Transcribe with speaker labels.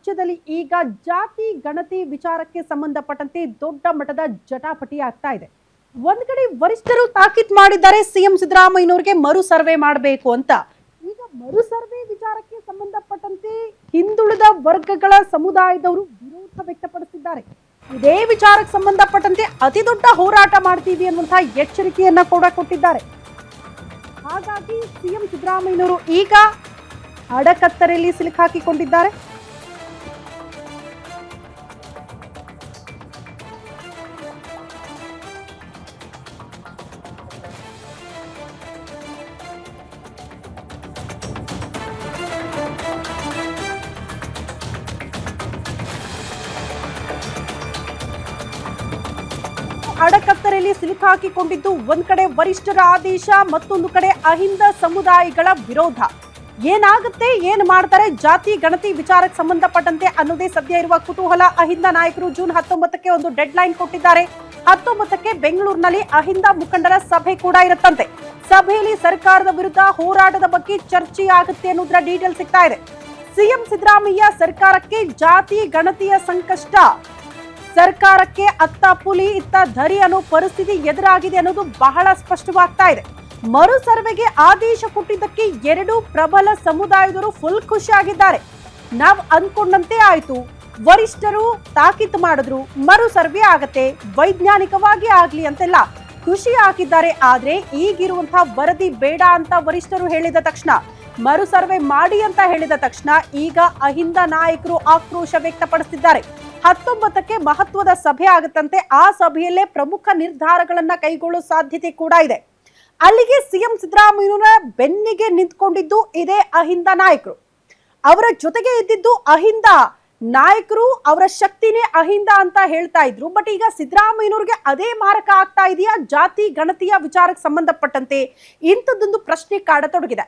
Speaker 1: ರಾಜ್ಯದಲ್ಲಿ ಈಗ ಜಾತಿ ಗಣತಿ ವಿಚಾರಕ್ಕೆ ಸಂಬಂಧಪಟ್ಟಂತೆ ದೊಡ್ಡ ಮಟ್ಟದ ಜಟಾಪಟಿ ಆಗ್ತಾ ಇದೆ. ಒಂದ್ ಕಡೆ ವರಿಷ್ಠರು ತಾಕೀತ್ ಮಾಡಿದ್ದಾರೆ ಸಿಎಂ ಸಿದ್ದರಾಮಯ್ಯನವರಿಗೆ ಮರು ಸರ್ವೆ ಮಾಡಬೇಕು ಅಂತ. ಈಗ ಮರು ಸರ್ವೆ ವಿಚಾರಕ್ಕೆ ಸಂಬಂಧಪಟ್ಟಂತೆ ಹಿಂದುಳಿದ ವರ್ಗಗಳ ಸಮುದಾಯದವರು ವಿರೋಧ ವ್ಯಕ್ತಪಡಿಸಿದ್ದಾರೆ. ಇದೇ ವಿಚಾರಕ್ಕೆ ಸಂಬಂಧಪಟ್ಟಂತೆ ಅತಿ ದೊಡ್ಡ ಹೋರಾಟ ಮಾಡ್ತೀವಿ ಅನ್ನುವಂತಹ ಎಚ್ಚರಿಕೆಯನ್ನ ಕೂಡ ಕೊಟ್ಟಿದ್ದಾರೆ. ಹಾಗಾಗಿ ಸಿಎಂ ಸಿದ್ದರಾಮಯ್ಯನವರು ಈಗ ಅಡಕತ್ತರೆಯಲ್ಲಿ ಸಿಲುಕಾಕಿಕೊಂಡಿದ್ದಾರೆ. ಅಡಕತ್ತರೆಯಲ್ಲಿ ಸಿಲುಕಾಕಿಕೊಂಡಿದ್ದು ಒಂದ್ ಕಡೆ ವರಿಷ್ಠರ ಆದೇಶ, ಮತ್ತೊಂದು ಕಡೆ ಅಹಿಂದ ಸಮುದಾಯಗಳ ವಿರೋಧ. ಏನಾಗುತ್ತೆ, ಏನ್ ಮಾಡ್ತಾರೆ ಜಾತಿ ಗಣತಿ ವಿಚಾರಕ್ಕೆ ಸಂಬಂಧಪಟ್ಟಂತೆ ಅನ್ನೋದೇ ಸದ್ಯ ಇರುವ ಕುತೂಹಲ. ಅಹಿಂದ ನಾಯಕರು ಜೂನ್ 19ಕ್ಕೆ ಒಂದು ಡೆಡ್ ಲೈನ್ ಕೊಟ್ಟಿದ್ದಾರೆ. 19ಕ್ಕೆ ಬೆಂಗಳೂರಿನಲ್ಲಿ ಅಹಿಂದ ಮುಖಂಡರ ಸಭೆ ಕೂಡ ಇರುತ್ತಂತೆ. ಸಭೆಯಲ್ಲಿ ಸರ್ಕಾರದ ವಿರುದ್ಧ ಹೋರಾಟದ ಬಗ್ಗೆ ಚರ್ಚೆ ಆಗುತ್ತೆ ಅನ್ನೋದ್ರ ಡೀಟೇಲ್ ಸಿಗ್ತಾ ಇದೆ. ಸಿಎಂ ಸಿದ್ದರಾಮಯ್ಯ ಸರ್ಕಾರಕ್ಕೆ ಜಾತಿ ಗಣತಿಯ ಸಂಕಷ್ಟ, ಸರ್ಕಾರಕ್ಕೆ ಅತ್ತ ಪುಲಿ ಇತ್ತ ಧರಿ ಅನ್ನೋ ಪರಿಸ್ಥಿತಿ ಎದುರಾಗಿದೆ ಅನ್ನೋದು ಬಹಳ ಸ್ಪಷ್ಟವಾಗ್ತಾ ಇದೆ. ಮರು ಸರ್ವೆಗೆ ಆದೇಶ ಕೊಟ್ಟಿದ್ದಕ್ಕೆ ಎರಡು ಪ್ರಬಲ ಸಮುದಾಯದವರು ಫುಲ್ ಖುಷಿಯಾಗಿದ್ದಾರೆ. ನಾವು ಅನ್ಕೊಂಡಂತೆ ಆಯ್ತು, ವರಿಷ್ಠರು ತಾಕೀತು ಮಾಡಿದ್ರು, ಮರು ಸರ್ವೆ ಆಗತ್ತೆ, ವೈಜ್ಞಾನಿಕವಾಗಿ ಆಗ್ಲಿ ಅಂತೆಲ್ಲ ಖುಷಿ ಹಾಕಿದ್ದಾರೆ. ಆದ್ರೆ ಈಗಿರುವಂತಹ ವರದಿ ಬೇಡ ಅಂತ ವರಿಷ್ಠರು ಹೇಳಿದ ತಕ್ಷಣ, ಮರು ಸರ್ವೆ ಮಾಡಿ ಅಂತ ಹೇಳಿದ ತಕ್ಷಣ ಈಗ ಅಹಿಂದ ನಾಯಕರು ಆಕ್ರೋಶ ವ್ಯಕ್ತಪಡಿಸಿದ್ದಾರೆ. 19ಕ್ಕೆ ಮಹತ್ವದ ಸಭೆ ಆಗುತ್ತಂತೆ. ಆ ಸಭೆಯಲ್ಲೇ ಪ್ರಮುಖ ನಿರ್ಧಾರಗಳನ್ನ ಕೈಗೊಳ್ಳೋ ಸಾಧ್ಯತೆ ಕೂಡ ಇದೆ. ಅಲ್ಲಿಗೆ ಸಿಎಂ ಸಿದ್ದರಾಮಯ್ಯನ ಬೆನ್ನಿಗೆ ನಿಂತ್ಕೊಂಡಿದ್ದು ಇದೇ ಅಹಿಂದ ನಾಯಕರು. ಅವರ ಜೊತೆಗೆ ಇದ್ದಿದ್ದು ಅಹಿಂದ ನಾಯಕರು, ಅವರ ಶಕ್ತಿನೇ ಅಹಿಂದ ಅಂತ ಹೇಳ್ತಾ ಇದ್ರು. ಬಟ್ ಈಗ ಸಿದ್ದರಾಮಯ್ಯನವ್ರಿಗೆ ಅದೇ ಮಾರಕ ಆಗ್ತಾ ಇದೆಯಾ ಜಾತಿ ಗಣತಿಯ ವಿಚಾರಕ್ಕೆ ಸಂಬಂಧಪಟ್ಟಂತೆ? ಇಂಥದ್ದೊಂದು ಪ್ರಶ್ನೆ ಕಾಡತೊಡಗಿದೆ.